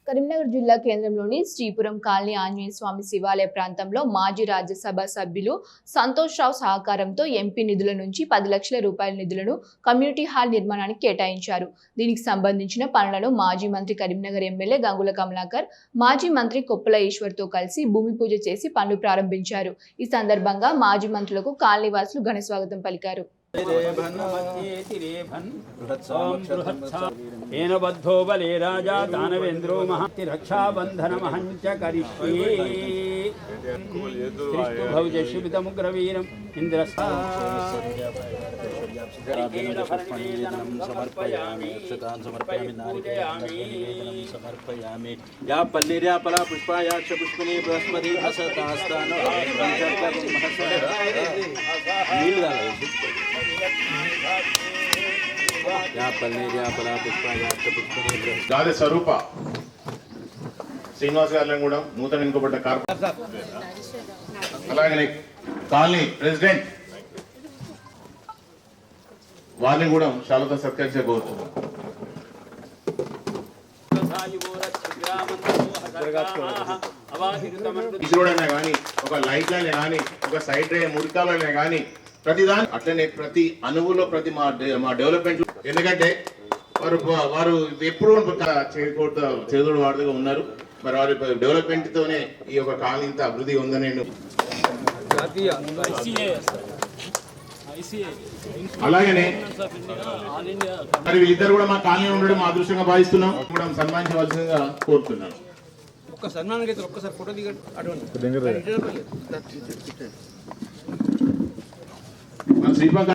కరీంనగర్ జిల్లా కేంద్రంలోని శ్రీపురం కాలనీ ఆంజనేయ స్వామి శివాలయ ప్రాంతంలో మాజీ రాజ్యసభ సభ్యులు సంతోష్ రావు సహకారంతో ఎంపీ నిధుల నుంచి 10 లక్షల రూపాయల నిధులను కమ్యూనిటీ హాల్ నిర్మాణానికి కేటాయించారు. దీనికి సంబంధించిన పనులను మాజీ మంత్రి కరీంనగర్ ఎమ్మెల్యే గంగుల కమలాకర్, మాజీ మంత్రి కొప్పుల ఈశ్వర్తో కలిసి భూమి పూజ చేసి పనులు ప్రారంభించారు. ఈ సందర్భంగా మాజీ మంత్రులకు కాలనీవాసులు ఘన స్వాగతం పలికారు. बद्धो बले राजा दानवेन्द्रो महति रक्षाबंधन महंच करिष्ये भवज शुभितमुग्रवीरम इंद्रस्था समर्पयामि या पल्लीर्या पला पुष्पायाक्ष पुष्पिनी बृहस्पति हसतास्तानो గాది స్వరూప శ్రీనివాస్ గారిని కూడా నూతన ఎన్నుకోబడ్డ కార్పొరేటర్, అలాగే కాలనీ ప్రెసిడెంట్ వారిని కూడా శాలతో సత్కరించబోతున్నాం. ఇసురోడైనా కానీ, ఒక లైట్ లైన్ కానీ, ఒక సైడ్ రే మురికాలైనా కానీ ప్రతిదాని అట్లనే ప్రతి అణువులో ప్రతి మా డెవలప్మెంట్, ఎందుకంటే వారు ఎప్పుడు చేదోడు వాడుగా ఉన్నారు. మరి వారి డెవలప్మెంట్ తోనే ఈ యొక్క కాలనీ ఇంత అభివృద్ధి ఉందని నేను అలాగనే మరి వీళ్ళిద్దరు కూడా మా కాలనీ ఉండడం మా అదృష్టంగా భావిస్తున్నాం, కూడా సన్మానించవలసిందిగా కోరుతున్నాను. ఒక్కసారి ఫోటో దిగండి. శ్రీపంక